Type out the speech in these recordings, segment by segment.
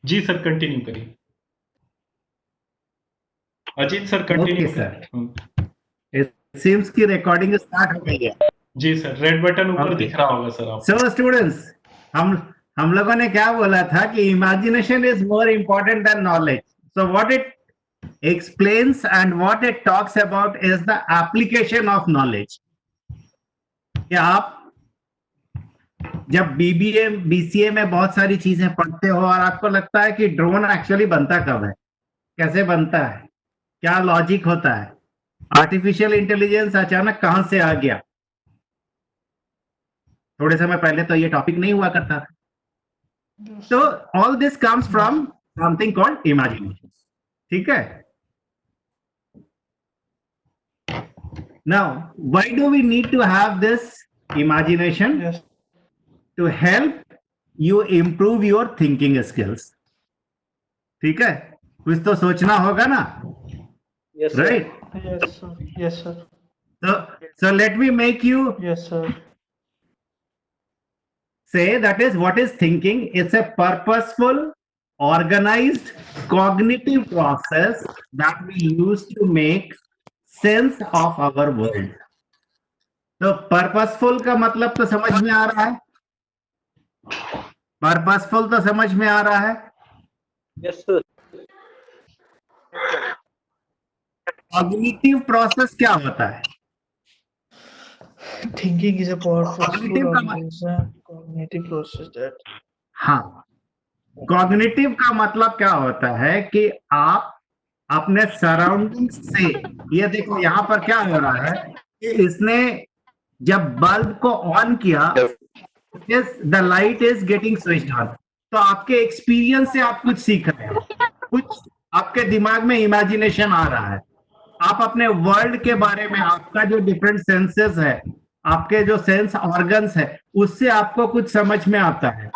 जी sir, continue करिए। Ajit sir okay continue sir, करिए। It seems की रिकॉर्डिंग स्टार्ट हो गई है। जी सर, रेड बटन ऊपर ओके, दिख रहा होगा सर आपको। सो स्टूडेंट्स, हम हम लोगों ने क्या बोला था कि imagination is more important than knowledge. So what it explains and what it talks about is the application of knowledge. कि आप जब बीबीए बीसीए में बहुत सारी चीजें पढ़ते हो और आपको लगता है कि ड्रोन एक्चुअली बनता कब है, कैसे बनता है, क्या लॉजिक होता है, आर्टिफिशियल इंटेलिजेंस अचानक कहां से आ गया. थोड़े समय पहले तो ये टॉपिक नहीं हुआ करता था. तो all this comes from something called imagination. ठीक है. Now, why do we need to have this imagination? Yes. To help you improve your thinking skills. ठीक है, कुछ तो सोचना होगा ना. Yes, sir. Right? Yes, sir. Yes, sir. So let me make you Yes, sir. say that is what is thinking. It's a purposeful, organized, cognitive process that we use to make sense of our world. तो purposeful का मतलब तो समझ में आ रहा है. Purposeful तो समझ में आ रहा है. Yes, sir. कॉग्निटिव प्रोसेस क्या होता है? Thinking is a powerful Cognitive का cognitive process that. हाँ, कॉग्निटिव का मतलब क्या होता है कि आप अपने सराउंडिंग्स से, ये देखो यहाँ पर क्या हो रहा है कि इसने जब बल्ब को ऑन किया, the light is getting switched on. तो आपके एक्सपीरियंस से आप कुछ सीख रहे हो, कुछ आपके दिमाग में इमेजिनेशन आ रहा है. आप अपने वर्ल्ड के बारे में, आपका जो डिफरेंट सेंसेस है, आपके जो सेंस ऑर्गन्स है, उससे आपको कुछ समझ में आता है.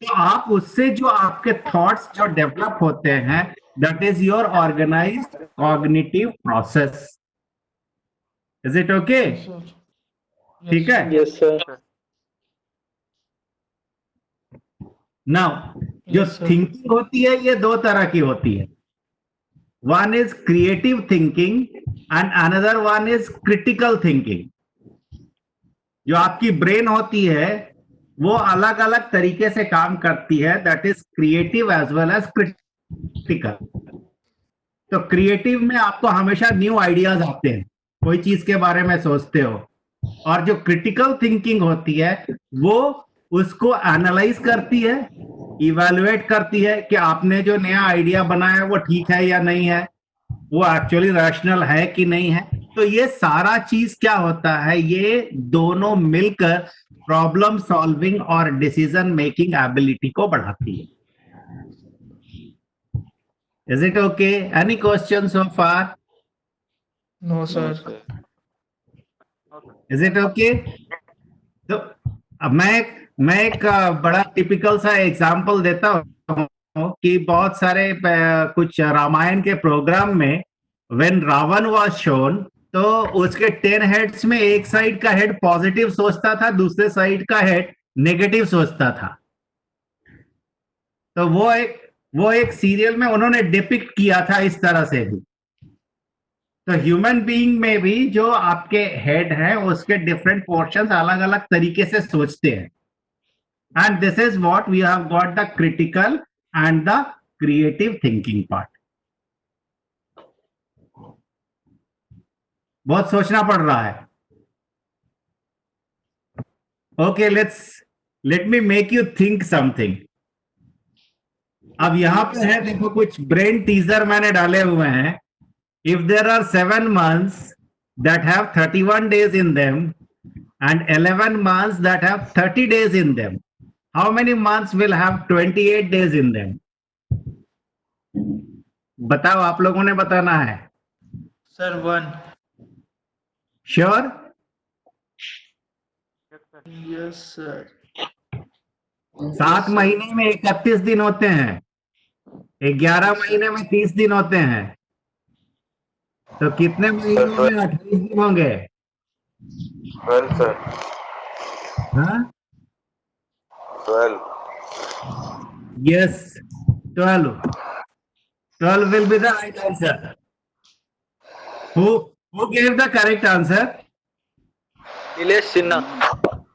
तो आप उससे जो आपके थॉट्स जो डेवलप होते हैं, that is your organised cognitive process. Is it okay? Yes, sir. ठीक है. Yes, sir. नाउ जो Yes, sir. थिंकिंग होती है ये दो तरह की होती है. One is creative thinking and another one is critical thinking. जो आपकी ब्रेन होती है वो अलग अलग तरीके से काम करती है. That is creative as well as critical. तो क्रिएटिव में आपको हमेशा न्यू आइडियाज आते हैं, कोई चीज के बारे में सोचते हो. और जो क्रिटिकल थिंकिंग होती है वो उसको एनालाइज करती है, इवैल्यूएट करती है कि आपने जो नया आइडिया बनाया वो ठीक है या नहीं है, वो एक्चुअली रैशनल है कि नहीं है. तो ये सारा चीज क्या होता है, ये दोनों मिलकर प्रॉब्लम सॉल्विंग और डिसीजन मेकिंग एबिलिटी को बढ़ाती है. Is it okay? Any question so far? No, sir. Is it okay? तो अब मैं एक बड़ा टिपिकल सा एग्जांपल देता हूँ कि बहुत सारे कुछ रामायण के प्रोग्राम में व्हेन रावण वाज शोन, तो उसके 10 हेड्स में एक साइड का हेड पॉजिटिव सोचता था, दूसरे साइड का हेड नेगेटिव सोचता था. तो वो एक सीरियल में उन्होंने डिपिक्ट किया था इस तरह से भी. तो ह्यूमन बीइंग में भी जो आपके हेड हैं उसके डिफरेंट पोर्शंस अलग अलग तरीके से सोचते हैं. And this is what we have got the critical and the creative thinking part. बहुत सोचना पड़ रहा है. Okay, let me make you think something. अब यहां पे है, देखो कुछ ब्रेन टीजर मैंने डाले हुए हैं. If there are 7 months that have 31 days in them and 11 months that have 30 days in them, how many months will have 28 days in them? बताओ, आप लोगों ने बताना है. Sir, 1. श्योर? Yes, sir. 7 महीने में 31 दिन होते हैं, 11 महीने में 30 दिन होते हैं. तो कितने महीनों में 28 दिन होंगे? 12 sir. हाँ, 12. Yes. 12. 12 will be the right answer. Who gave the correct answer? Nilesh Sinha.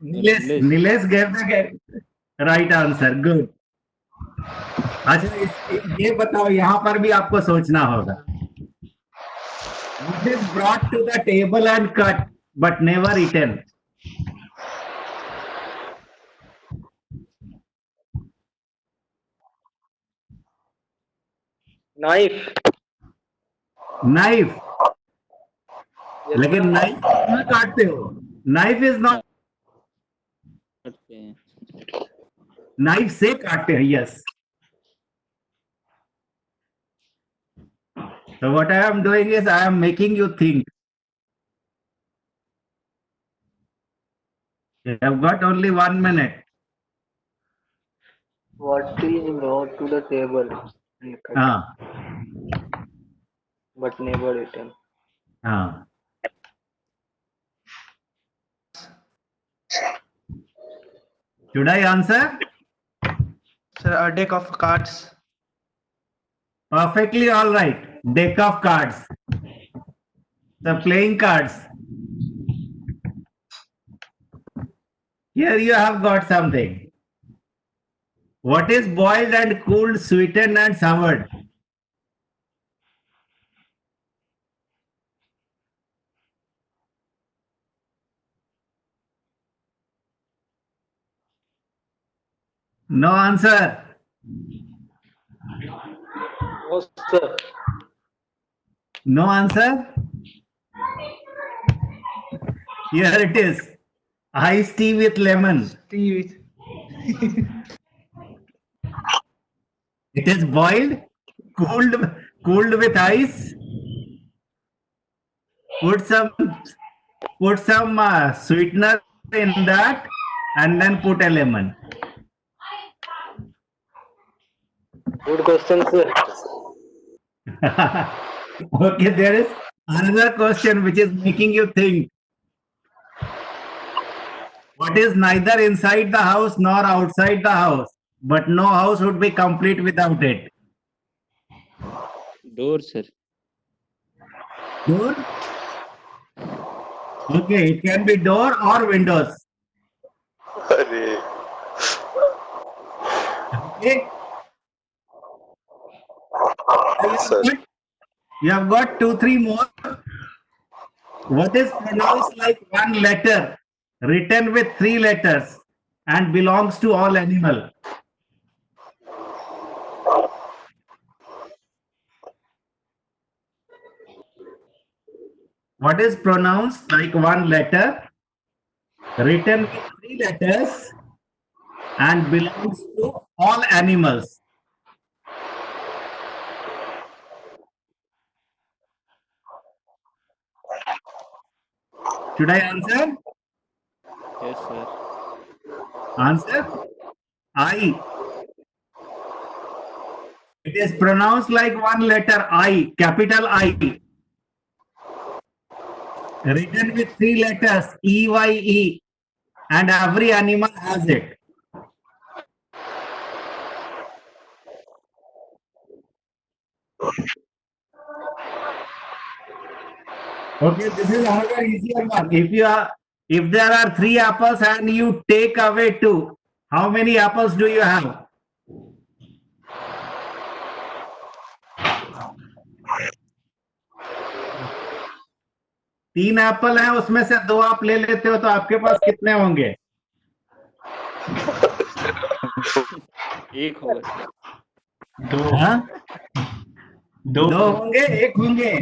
Nilesh gave the right answer. Good. अच्छा ये बताओ, यहाँ पर भी आपको सोचना होगा. What is brought to the table and cut but never eaten? Knife. Knife. Yes, लेकिन नाइफ कहाँ काटते हो? नाइफ इज नॉट, नाइफ से काटते हैं. Yes. So what I am doing is I am making you think. You have got only 1 minute. What is brought to the table and cut, हाँ but never eaten? हाँ. Should I answer? Sir, a deck of cards. Perfectly all right. Deck of cards. The playing cards. Here you have got something. What is boiled and cooled, sweetened and soured? No answer. No, sir. No answer. Here it is. Iced tea with lemon. Tea with. It is boiled, cooled with ice. Put some sweetener in that, and then put a lemon. Good question, sir. Okay, there is another question which is making you think. What is neither inside the house nor outside the house, but no house would be complete without it? Door, sir. Door? Okay, it can be door or windows. अरे Okay. Sir. You have got 2-3 more. What is pronounced like one letter, written with 3 letters, and belongs to all animal? What is pronounced like one letter, written with 3 letters, and belongs to all animals? Should I answer? Yes, sir. Answer? I. It is pronounced like one letter I, capital I. Written with 3 letters, EYE, and every animal has it. Okay, this is another easier one. If there are 3 apples and you take away 2, how many apples do you have? तीन Apple हैं, उसमें से 2 आप ले लेते हो तो आपके पास कितने होंगे? एक होगा सर. दो. हाँ? दो. 2 होंगे, 1 होंगे.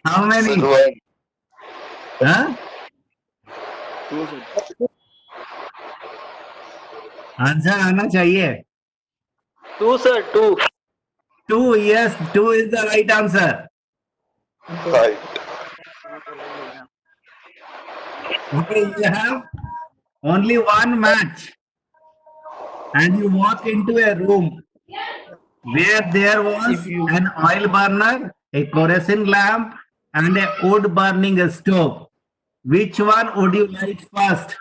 How many? Sir, हाँ? Two, sir. आंसर आना चाहिए. 2, sir. 2. 2, yes, 2 is the right answer. right. Okay, you have only 1 match, and you walk into a room where there was an oil burner, a kerosene lamp, and a wood burning stove. Which one would you light first?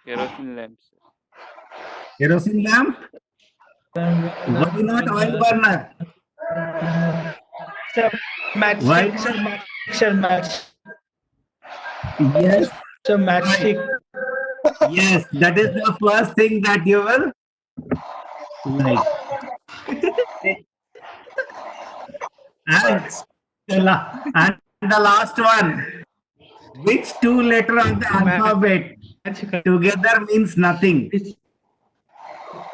Kerosene lamp, sir. Kerosene lamp? Why not oil burner? Sir, Why matchstick, sir, not? sir, match, Yes, sir, matchstick. yes, that is the first thing that you will like. And and the last one, which two letter of the alphabet together means nothing?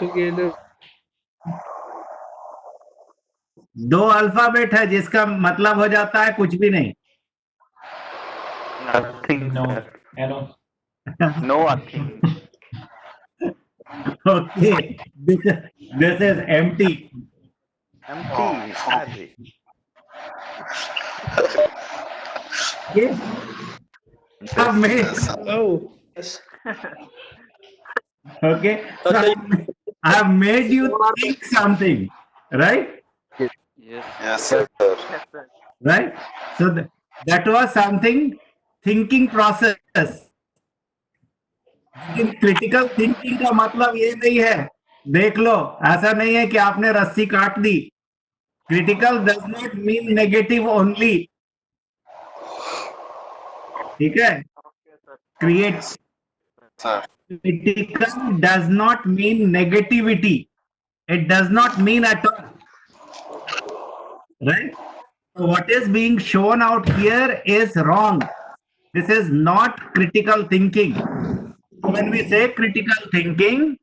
Together. दो alphabet है जिसका मतलब हो जाता है कुछ भी नहीं. Nothing. No. sir. Arrow. Nothing. Okay, this is empty. Empty. Sorry. Okay? I've made, Oh, yes. okay, so I've made you think something, right? Yes. Yes, sir. Right? So that was something thinking process. लेकिन critical thinking का मतलब ये नहीं है, देख लो, ऐसा नहीं है कि आपने रस्सी काट दी. Critical does not mean negative only. ठीक है? Create Sir. critical does not mean negativity. It does not mean at all. Right? So what is being shown out here is wrong. This is not critical thinking. When we say critical thinking,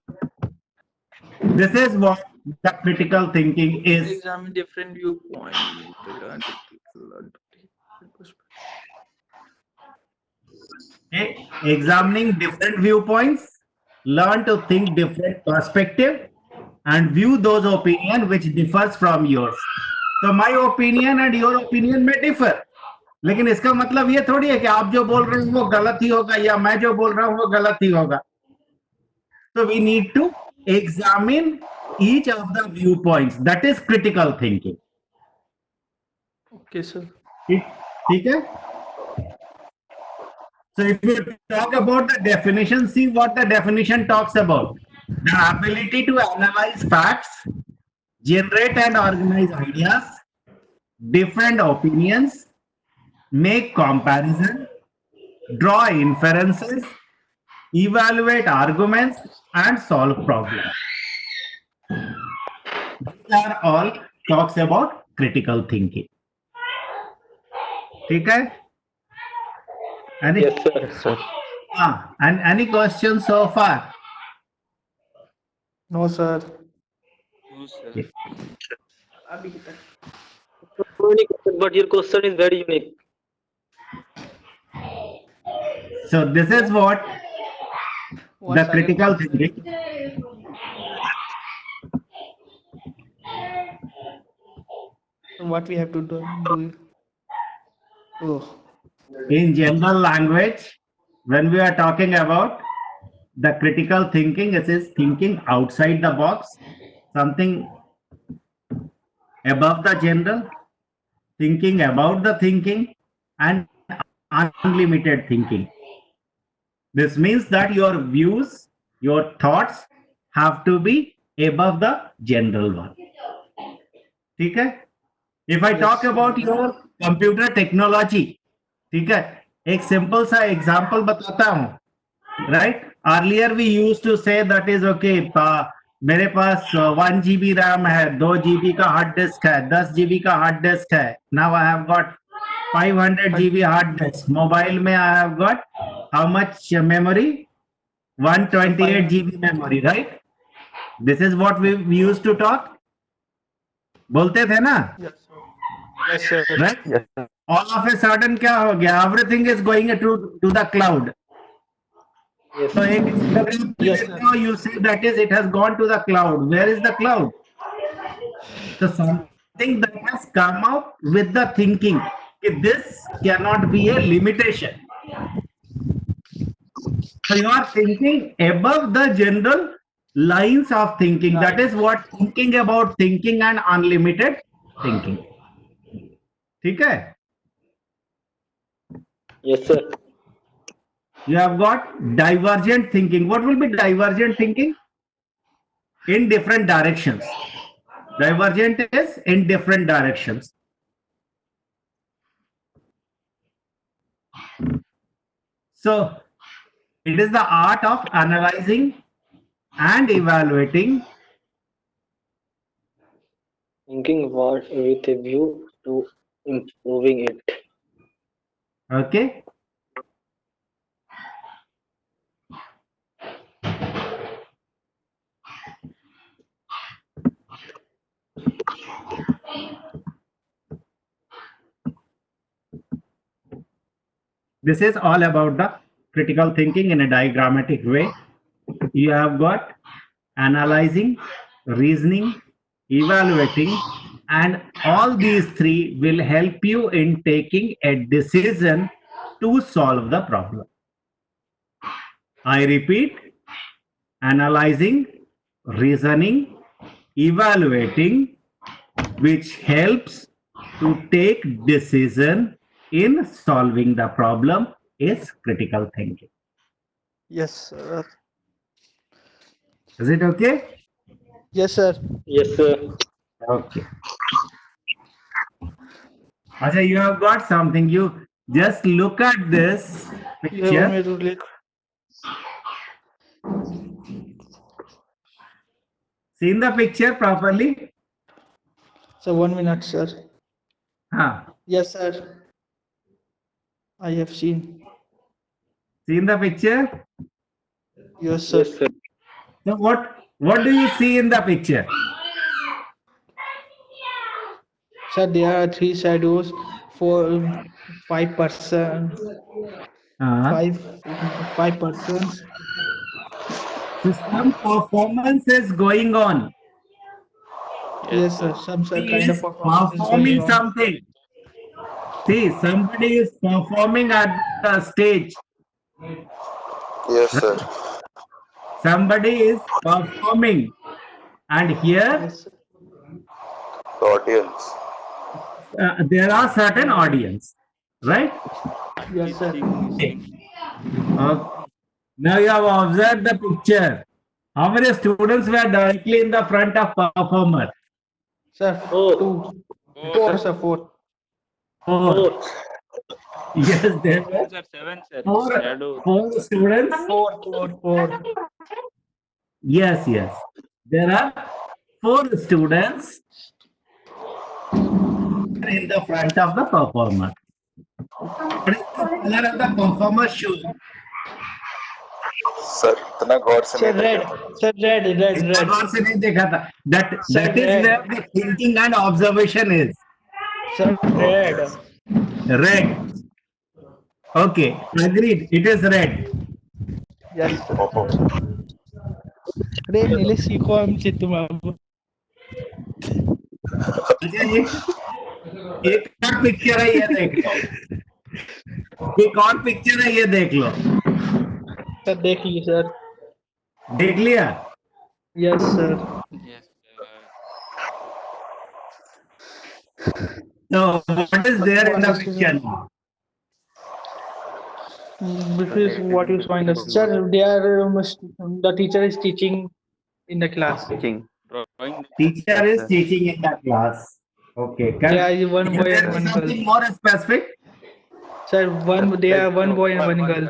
this is what the critical thinking is. Examine different viewpoints to learn to Okay? Examining different viewpoints, learn to think different perspective, and view those opinion which differs from yours. So my opinion and your opinion may differ. लेकिन इसका मतलब ये थोड़ी है कि आप जो बोल रहे हो वो गलत ही होगा या मैं जो बोल रहा हूँ वो गलत ही होगा. So we need to examine each of the viewpoints. That is critical thinking. Okay, sir. ठीक है? So if we talk about the definition, see what the definition talks about. The ability to analyze facts, generate and organize ideas, different opinions, make comparison, draw inferences, evaluate arguments, and solve problems. These are all talks about critical thinking. ठीक है? Any, Yes, sir. and any questions so far? No, sir. No, sir. But your question is very unique. So this is what What's the critical thinking. What we have to do? Oh, In general language, when we are talking about the critical thinking, it is thinking outside the box, something above the general, thinking about the thinking, and unlimited thinking. This means that your views, your thoughts have to be above the general one. ठीक है? If I talk about your computer technology, ठीक है? एक simple सा example बताता हूँ. Right? Earlier we used to say that is okay. मेरे पास 1 GB RAM है, 2 GB का हार्ड डिस्क है, 10 GB का हार्ड डिस्क है. Now I have got 500 GB hard disk. Mobile में I have got how much memory? 128 GB memory, right? This is what we used to talk. बोलते थे ना? yes, sir. Right? All of a sudden क्या हो गया? Everything is going to the cloud. Yes. So एक Instagram पे देखते हो, you say that is it has gone to the cloud. Where is the cloud? So something that has come out with the thinking. This cannot be a limitation. So you are thinking above the general lines of thinking. That is what thinking about thinking and unlimited thinking. ठीक है? Yes, sir. You have got divergent thinking. What will be divergent thinking? In different directions. Divergent is in different directions. So it is the art of analyzing and evaluating. Thinking what with a view to improving it. Okay. This is all about the critical thinking in a diagrammatic way. You have got analyzing, reasoning, evaluating, and all these three will help you in taking a decision to solve the problem. I repeat, analyzing, reasoning, evaluating, which helps to take decision in solving the problem is critical thinking. Yes, sir. Is it okay? Yes, sir. Yes, sir. Okay. Acha, you have got something. You just look at this You want me picture. to click? Seen the picture properly? So 1 minute, sir. Huh. Yes, sir. I have seen. Seen the picture? Yes, sir. Yes, sir. So what do you see in the picture? Sir, there are 3 shadows for 5 person, Uh, five persons. so some performance is going on. Yes, sir. Some He kind of is performance is going performing on. something. See, somebody is performing at the stage. Yes, sir. Somebody is performing. And here Yes, sir. The audience. there are certain audience, right? Yes, sir. Okay. Now you have observed the picture. How many students were directly in the front of performer? Sir, Oh. 2. 4, sir. 4. Four. Yes, there were Sir, 7, sir. four, Shadow. four students. 4. Yes, yes. There are 4 students in the front of the performer. What is the color of the performer's shoe? Sir इतना गौर से Sir, नहीं red. देखा था। Sir, red. इतना गौर से नहीं देखा था. That is red. where the thinking and observation is. Sir, red. Red. Okay, agreed. It is red. Yes, sir. रे नीले सीखो आमची तुम्हाला. अच्छा, एक और पिक्चर है, ये देख लो. एक और पिक्चर है, ये देख लो. सर देख लीजिए सर. देख लिया? Yes sir. Yes, sir. So what is there in the picture now? This is what you saw in the sir. They are the teacher is teaching in the class. Teaching. Drawing. Teacher is teaching in the class. Okay. There is one boy Is and there one something girl. more specific? Sir, there are one boy and one girl.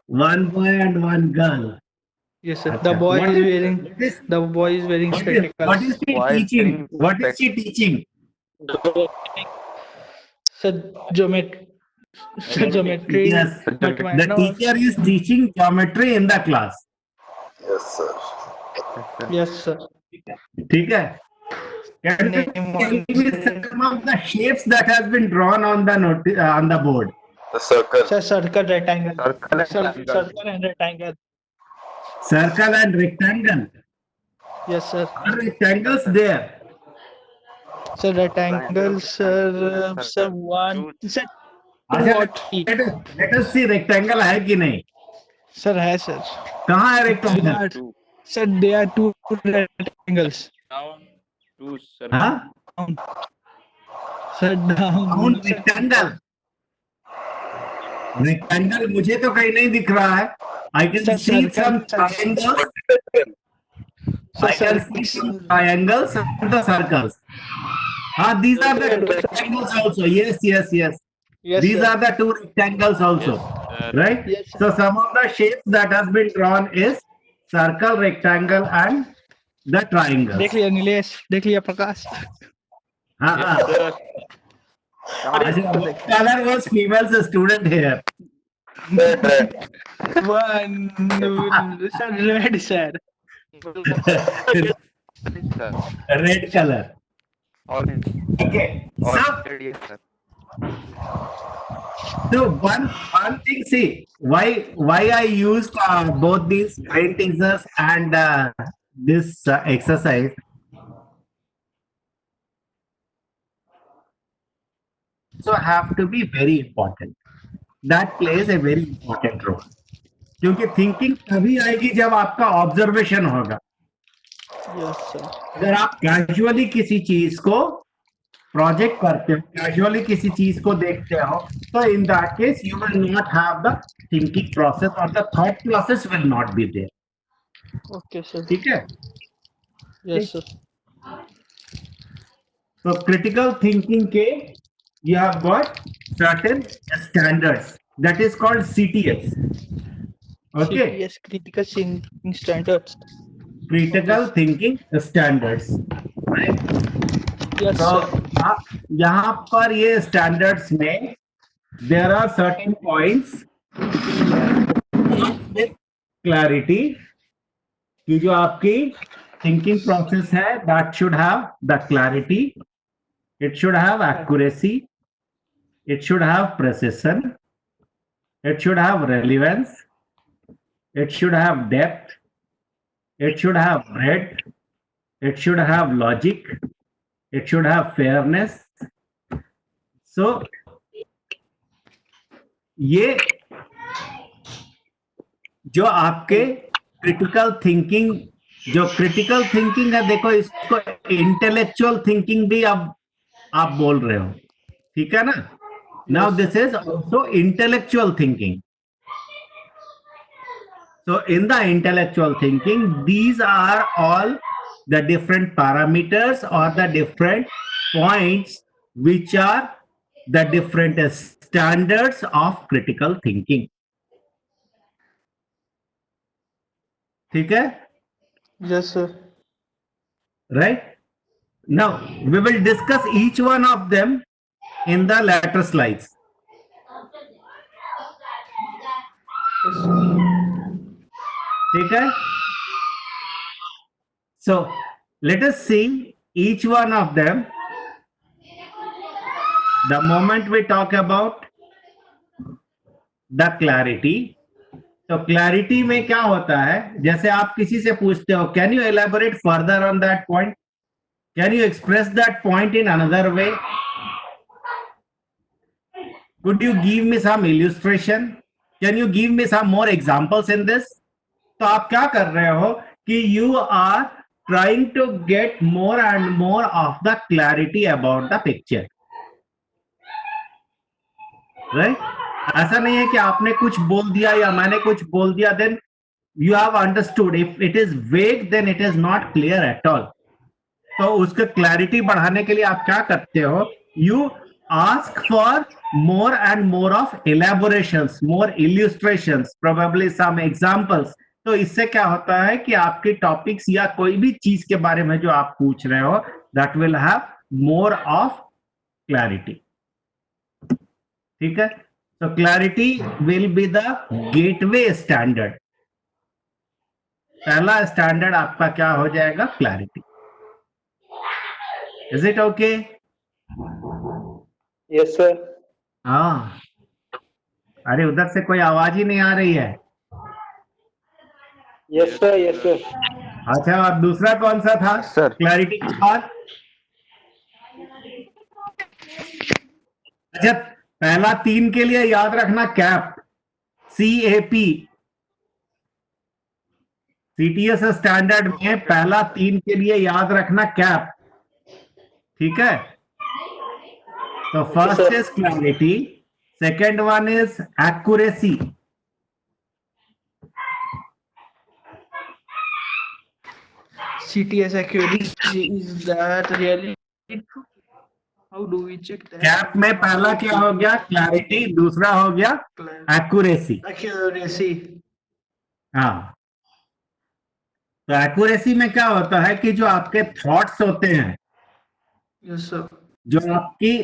One boy and one girl. Yes, sir. Acha. The boy What is is- wearing. what is- The boy is wearing What spectacles. is she Why is teaching? wearing What is she teaching? Sir, geometry. Sir, geometry. Yes. But The teacher is teaching geometry in the class. Yes, sir. Yes, sir. ठीक है? Can you tell me some of the shapes that has been drawn on the board? The circle. Sir, circle, rectangle. Circle and Circle, circle and rectangle. Circle and rectangle. Yes, sir. Are rectangles there? Sir, rectangle, sir. Sir, one. Sir, two or three. Let us see rectangle है कि नहीं? Sir, है sir. कहाँ है rectangle? Two. Sir, there are 2 rectangles. Down. 2, sir. हाँ? Sir, down. Count rectangle. Rectangle मुझे तो कहीं नहीं दिख रहा है. I can Sir, see circle, some sir. triangles. Sir, I can see some triangles and the circles. These are the rectangles also. Yes. Yes, These sir. are the two rectangles also, Yes, sir. right? Yes, sir. So some of the shapes that has been drawn is circle, rectangle, and the triangles. देख लिया नीलेश, देख लिया प्रकाश. Yes, sir. What color was female's student here? Red, red. One, sir, red, sir. Red color. Orange. Okay. So, Orange, yes, sir. so one thing. See why I used both these brain teasers and this exercise. So have to be very important. That plays a very important role. क्योंकि thinking तभी आएगी जब आपका observation होगा. Yes, sir. अगर आप casually किसी चीज को प्रोजेक्ट करते हो, कैजुअली किसी चीज को देखते हो, तो in that case you will not have the thinking process और the thought process will not be there. Okay, sir. ठीक है. Yes, sir. So critical thinking के you have got certain standards that is called CTS. Okay. CTS, critical thinking standards. Critical thinking standards. Right. Yes, So sir. यहाँ पर ये standards में there are certain points with clarity कि जो आपकी thinking process है that should have the clarity, it should have accuracy, it should have precision, it should have relevance, it should have depth, it should have breadth, it should have logic, it should have fairness. So ये जो आपके critical thinking, जो critical thinking है, देखो इसको intellectual thinking भी अब आप बोल रहे हो, ठीक है ना. Now this is also intellectual thinking. So in the intellectual thinking, these are all the different parameters or the different points which are the different standards of critical thinking. ठीक है? Yes, sir. Right? Now we will discuss each one of them in the later slides. Yes, sir. ठीक है? So let us see each one of them. The moment we talk about the clarity, तो clarity में क्या होता है, जैसे आप किसी से पूछते हो, can you elaborate further on that point? Can you express that point in another way? Could you give me some illustration? Can you give me some more examples in this? तो आप क्या कर रहे हो कि you are trying to get more and more of the clarity about the picture. Right? ऐसा नहीं है कि आपने कुछ बोल दिया या मैंने कुछ बोल दिया, then you have understood. If it is vague, then it is not clear at all. तो उसका क्लैरिटी बढ़ाने के लिए आप क्या करते हो? You ask for more and more of elaborations, more illustrations, probably some examples. तो इससे क्या होता है कि आपके टॉपिक्स या कोई भी चीज के बारे में जो आप पूछ रहे हो, that will have more of clarity. ठीक है? So clarity will be the gateway standard. पहला स्टैंडर्ड आपका क्या हो जाएगा? Clarity. Is it okay? Yes, sir. हाँ. अरे उधर से कोई आवाज ही नहीं आ रही है. Yes, sir. Yes, sir. अच्छा, और दूसरा कौन सा था? Sir. क्लैरिटी के बाद. अच्छा, पहला 3 के लिए याद रखना कैप, CAP. CTS स्टैंडर्ड में पहला 3 के लिए याद रखना कैप. ठीक है? तो first is clarity, Second one is accuracy. CTS accuracy, is that really true? How do we check that? Cap में पहला क्या हो गया? क्लैरिटी. दूसरा हो गया एक्यूरेसी. Accuracy. हाँ, तो एक्यूरेसी में क्या होता है कि जो आपके थॉट्स होते हैं, Yes, sir. जो आपकी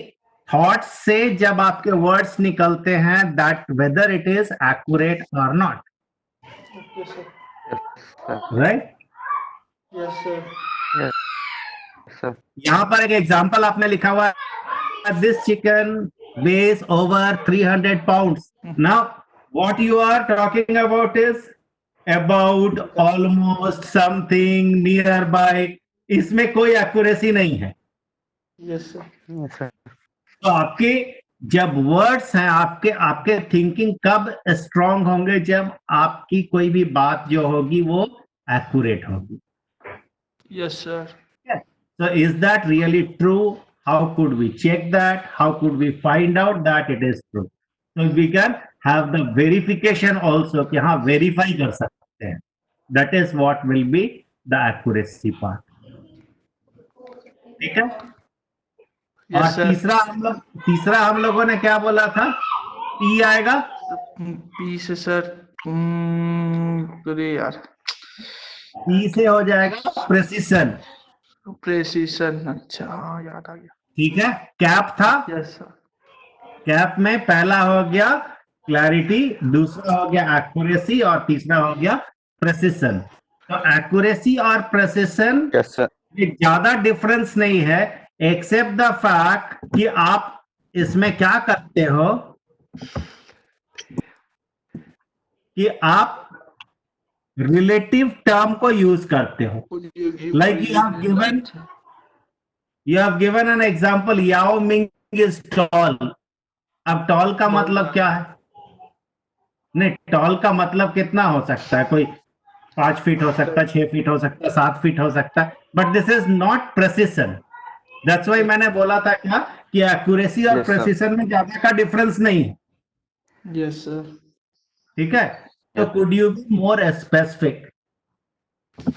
थॉट्स से जब आपके वर्ड्स निकलते हैं, that whether it is accurate और not. Okay, sir. Right. Yes, sir. sir. यहाँ पर एक एग्जांपल आपने लिखा हुआ है, this chicken weighs over 300 pounds. Now what you are talking about is about almost something nearby. इसमें कोई एक्यूरेसी नहीं है. Yes, sir. Yes, sir. तो आपके जब वर्ड्स हैं, आपके आपके थिंकिंग कब स्ट्रांग होंगे? जब आपकी कोई भी बात जो होगी वो एक्यूरेट होगी. Yes, sir. So is that really true? How could we check that? How could we find out that it is true? So we can have the verification also कि हाँ verify कर सकते हैं. That is what will be the accuracy part. ठीक है. और Yes, sir. तीसरा हम लोगों ने क्या बोला था? P आएगा. P से sir. अरे यार. P से हो जाएगा प्रेसिशन. Precision. अच्छा, हाँ याद आ गया. ठीक है. कैप था. Yes, sir. कैप में पहला हो गया क्लैरिटी, दूसरा हो गया एक्यूरेसी और तीसरा हो गया प्रेसिशन. तो एक्यूरेसी और प्रेसिशन Yes, sir. में ज्यादा डिफरेंस नहीं है, एक्सेप्ट द फैक्ट कि आप इसमें क्या करते हो कि आप रिलेटिव टर्म को यूज करते हो. Like you have given an example, Yao Ming is tall. अब टॉल का मतलब क्या है? नहीं, टॉल का मतलब कितना हो सकता है? कोई 5 फीट हो सकता है, 6 फीट हो सकता है, 7 फीट हो सकता है. But this is not precision. That's why मैंने बोला था क्या कि एक्यूरेसी और Yes, sir. प्रेसिशन में ज्यादा का डिफरेंस नहीं है. Yes, sir. ठीक है. तो could you be more specific?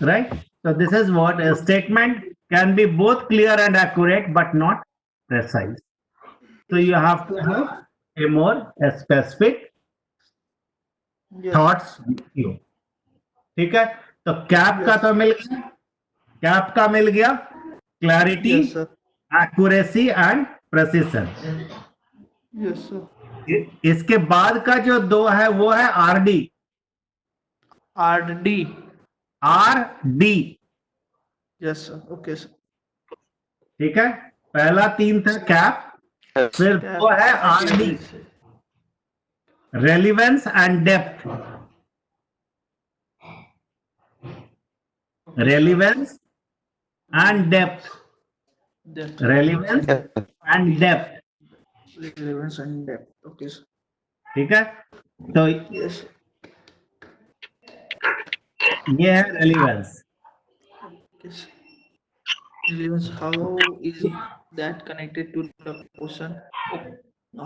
Right. So this is what a statement can be both clear and accurate but not precise. So you have to have a more specific Yes. thoughts with you. ठीक है. तो cap का तो मिल गया. Cap का मिल गया clarity, Yes, sir. Accuracy and precision. Yes, sir. इसके बाद का जो दो है वो है RD. RD. RD. Yes, sir. Okay, sir. ठीक है. पहला 3 था कैप, फिर वो है RD, relevance and depth. Relevance and depth. Depth. Relevance and depth. Relevance and depth. Okay, sir. ठीक है. तो Yes. ये है relevance. Okay, sir. Relevance. How is that connected to the question? Oh,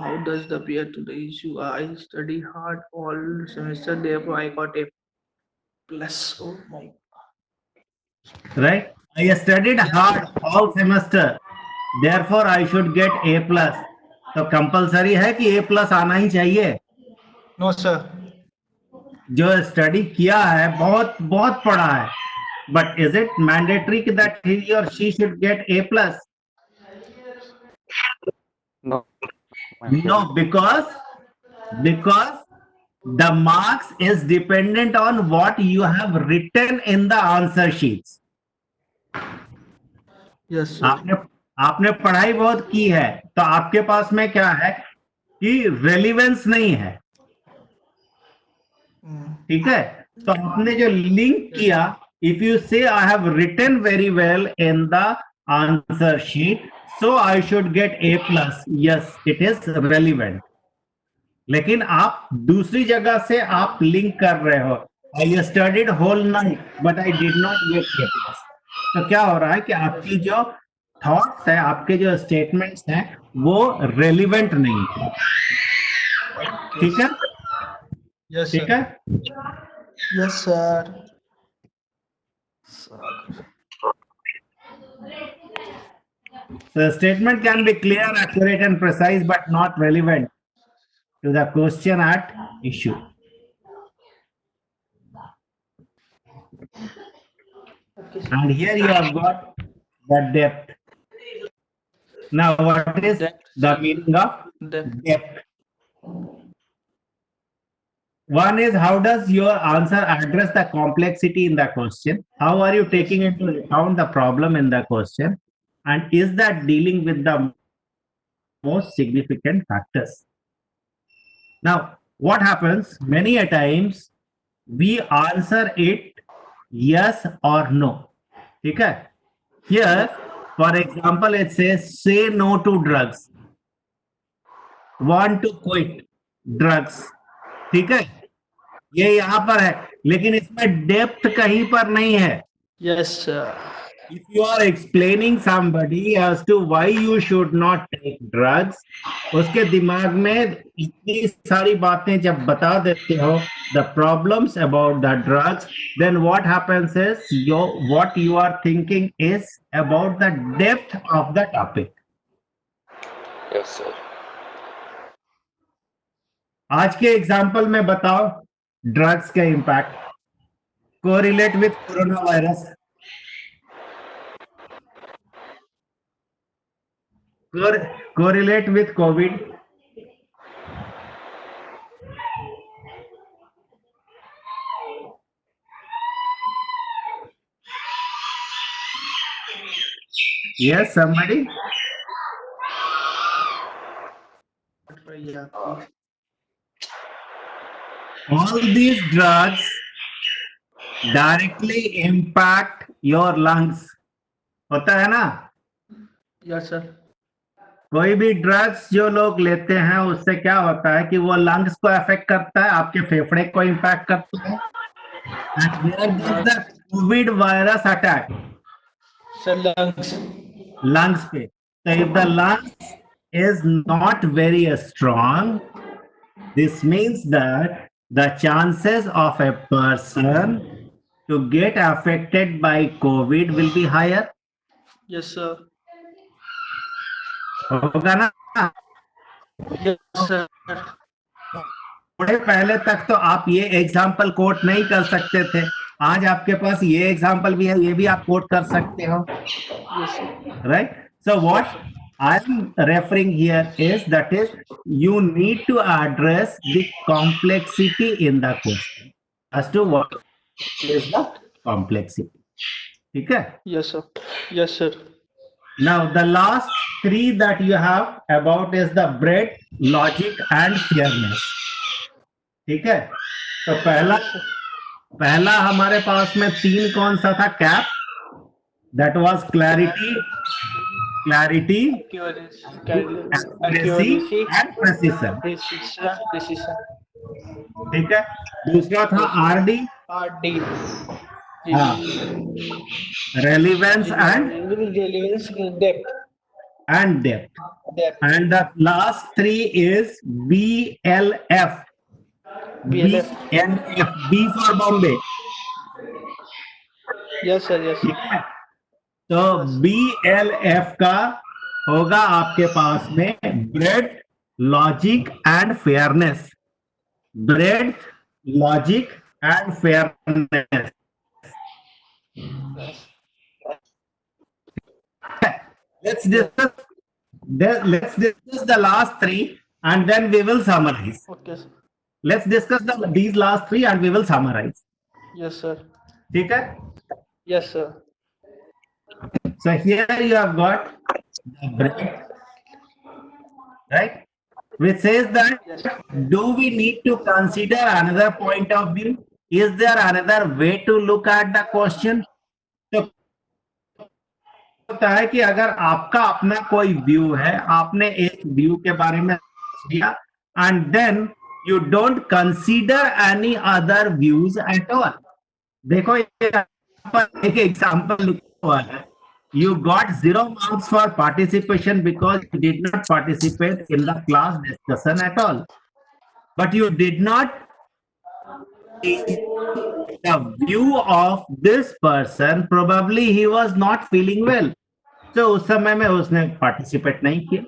how does the appear to the issue? I study hard all semester, therefore I got a plus. Oh my. Right? I studied hard all semester, therefore I should get A plus. तो compulsory है कि A plus आना ही चाहिए. No, sir. जो study किया है, बहुत बहुत पढ़ा है, but is it mandatory that he और she should get A plus? No. No, because the marks is dependent on what you have written in the answer sheets. Yes, sir. आपने पढ़ाई बहुत की है, तो आपके पास में क्या है कि रेलिवेंस नहीं है. ठीक है. तो आपने जो लिंक किया, if you say I have written very well in the answer sheet, so I should get A plus. Yes, it is relevant. लेकिन आप दूसरी जगह से आप लिंक कर रहे हो, I studied whole night but I did not get A plus. तो क्या हो रहा है कि आपकी जो थॉट्स है, आपके जो स्टेटमेंट्स हैं, वो रेलिवेंट नहीं है. ठीक है, Yes, ठीक sir. है. Yes, sir. The statement can be clear, accurate, and precise, but not relevant to the question at issue. And here you have got the depth. Now, what is Depth. the meaning of Depth. depth? One is, how does your answer address the complexity in the question? How are you taking into account the problem in the question? And is that dealing with the most significant factors? Now, what happens many a times, we answer it yes or no. Okay? Here, for example, it says, say no to drugs. Want to quit drugs. ठीक है, ये यहाँ पर है, लेकिन इसमें depth कहीं पर नहीं है. Yes, sir. If you are explaining somebody as to why you should not take drugs, उसके दिमाग में इतनी सारी बातें जब बता देते हो, the problems about the drugs, then what happens is what you are thinking is about the depth of the topic. Yes, sir. आज के एग्जाम्पल में बताओ ड्रग्स का impact correlate with corona virus. Correlate with COVID. Yes, somebody? Yeah. All these drugs directly impact your lungs. होता है ना? Yes, sir. कोई भी ड्रग्स जो लोग लेते हैं उससे क्या होता है कि वो लंग्स को अफेक्ट करता है, आपके फेफड़े को इम्पैक्ट करता है. And where does the COVID virus attack? Sir, lungs. Lungs पे. So if the lungs is not very strong, this means that the chances of a person to get affected by COVID will be higher. Yes, sir. होगा ना? Yes, sir. थोड़े पहले तक तो आप ये example coat नहीं कर सकते थे, आज आपके पास ये एग्जाम्पल भी है, ये भी आप कोट कर सकते हो. Yes, sir. Right? So what I am referring here is that is you need to address the complexity in the question as to what is the complexity. ठीक है? Yes, sir. Yes, sir. Now the last three that you have about is the breadth, logic and fairness. ठीक है? तो पहला हमारे पास में तीन कौन सा था? Cap, that was clarity, accuracy and precision. Precision. ठीक है? दूसरा था RD, RD. हाँ, relevance and Relevance, depth. depth. Depth. And the last three is BLF. BLF. B for Bombay. Yes, sir. Yes. ठीक है? तो BLF का होगा आपके पास में bread, logic and fairness. Bread, logic and fairness. Let's discuss the last three and then we will summarize. Okay, sir. Let's discuss these last three and we will summarize. Yes, sir. ठीक है? Yes, sir. So here you have got the bread, right? Which says that do we need to consider another point of view? Is there another way to look at the question? तो होता है कि अगर आपका अपना कोई view है, आपने एक व्यू के बारे में किया and then you don't consider any other views at all. देखो यहाँ पर एक एग्जाम्पल लिखा हुआ है. You got 0 marks for participation because you did not participate in the class discussion at all. but you did not the view of this person. Probably he was not feeling well, तो उस समय में उसने participate नहीं किया.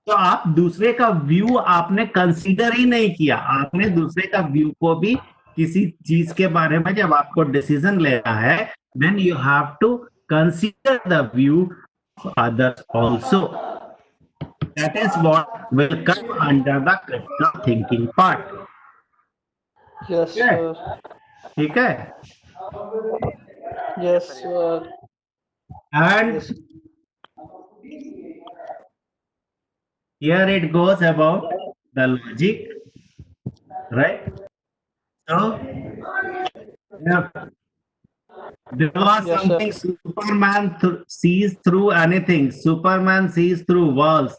तो आप दूसरे का व्यू आपने कंसीडर ही नहीं किया. आपने दूसरे का व्यू को भी किसी चीज के बारे में जब आपको डिसीजन लेना है, then you have to consider the view of others also. That is what will come under the critical thinking part. Yes, sir. ठीक है. Yes, sir. And Yes. here it goes about the logic, right? So, yeah, there was Yes, something Superman sees through anything. Superman sees through walls.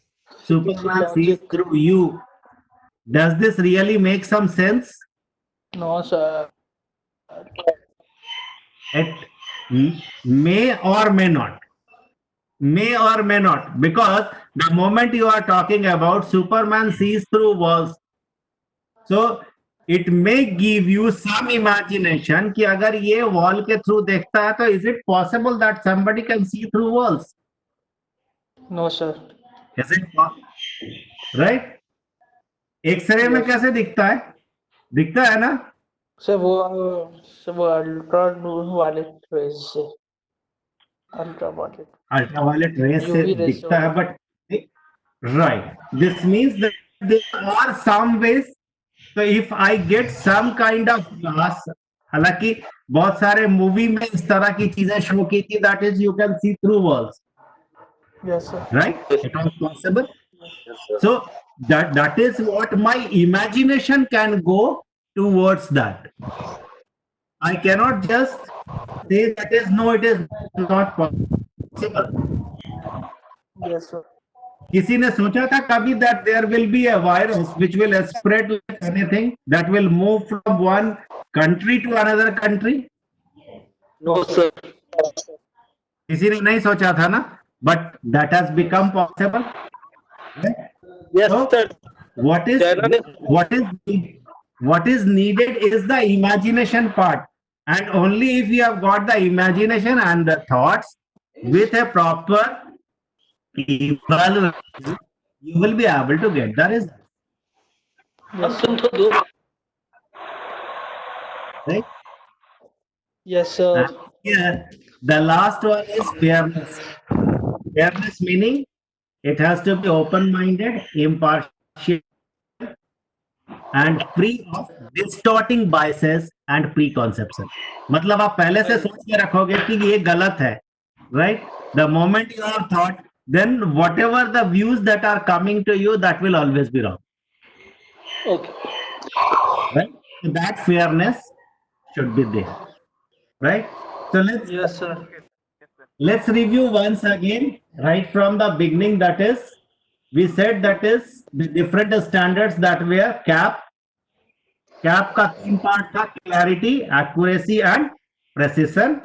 Superman sees through you. Does this really make some sense? No, sir. It may or may not. May or may not, because the moment you are talking about Superman sees through walls, so it may give you some imagination कि अगर ये wall के through देखता है तो is it possible that somebody can see through walls? No, sir. Is it right? X-ray में कैसे दिखता है? दिखता है ना? सर वो अल्ट्रावायलेट रेज से अल्ट्रावायलेट रेस से UV rays दिखता है, but right, this means that there are some ways. तो if I get some kind of glass, हालांकि बहुत सारे मूवी में इस तरह की चीजें शो की थी, that is you can see through walls, yes sir. Right? It was possible. So that is what my imagination can go towards that. I cannot just say that is no, it is not possible. Yes sir. किसी ने सोचा था कभी that there will be a virus which will spread like anything, that will move from one country to another country? No sir. किसी ने नहीं सोचा था ना, but that has become possible. Yes So, sir. what is needed is the imagination part, and only if you have got the imagination and the thoughts with a proper evaluation, you will be able to get the result, yes sir. right? Yes sir. And here the last one is fairness. Fairness meaning it has to be open-minded, impartial, and free of distorting biases and preconception. मतलब आप पहले से सोच के रखोगे कि ये गलत है, right? The moment you have thought, then whatever the views that are coming to you, that will always be wrong, okay. right? So that fairness should be there, right? So Yes, sir. let's review once again right from the beginning. That is, we said that is the different standards that were CAP. CAP का तीन part था: clarity, accuracy and precision.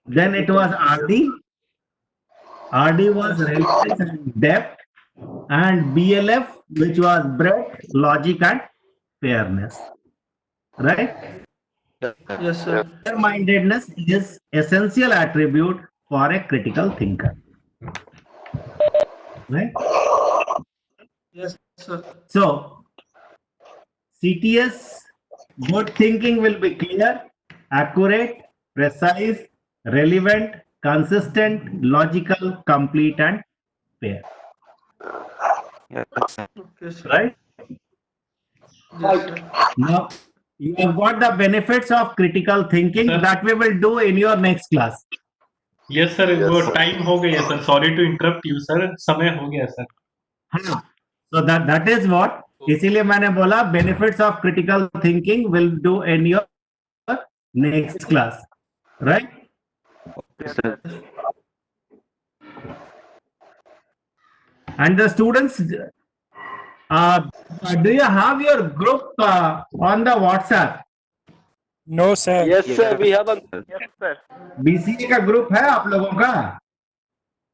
Then it was RD. RD was relevance and depth, and BLF, which was breadth, logic and fairness, right? Yes, sir. Fair-mindedness is essential attribute for a critical thinker, right? Yes, sir. So, CTS, good thinking will be clear, accurate, precise, relevant, consistent, logical, complete and fair, Yes, sir. Okay, sir. right? Yes, sir. Now, you have got the benefits of critical thinking Sir. that we will do in your next class. Yes sir, Yes, वो sir. Time हो गया sir, sorry to interrupt you sir, समय हो गया sir. हाँ, so that is what, इसीलिए मैंने बोला benefits of critical thinking will do in your next class, right? Yes, sir. And the students, do you have your group on the WhatsApp? No, sir. Yes, sir. We have a. Yes, sir. BCA का group है आप लोगों का?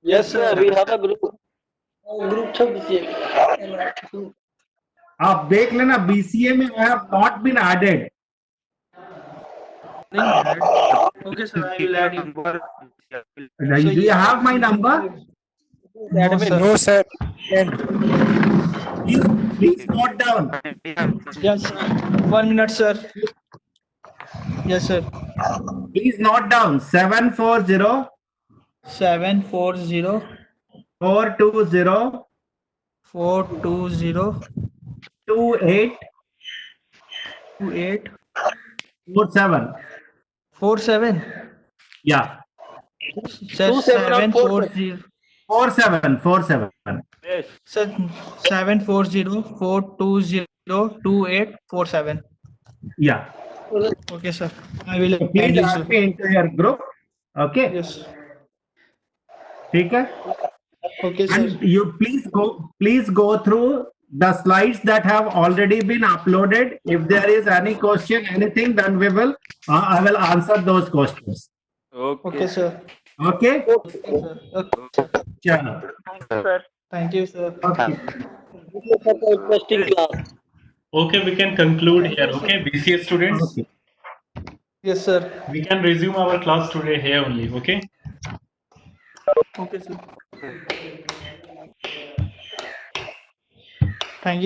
Yes, sir. We have a group. Group था BCA. आप देख लेना BCA में I have not been added. Okay, sir, I will add you. Do you have my number? No, sir. No, sir. And Please note down. Yes, sir. 1 minute, sir. Yes, sir. Please note down 740 740 420 420 28 28 47. 47. Yeah. Sir, 740. 47. Sir, 740 420 2847. Yeah. Okay, sir. I will So add please you, add sir. me into your group. Okay. Yes. ठीक है. Okay, sir. And you please go through the slides that have already been uploaded. If there is any question, anything, then I will answer those questions. Okay, sir. Okay. Okay, sir. Okay. Chalo. Thank you, sir. Okay. Interesting class. Okay, we can conclude here. Okay, BCA students, Okay. Yes, sir. we can resume our class today here only. Okay. Okay, sir. Thank you.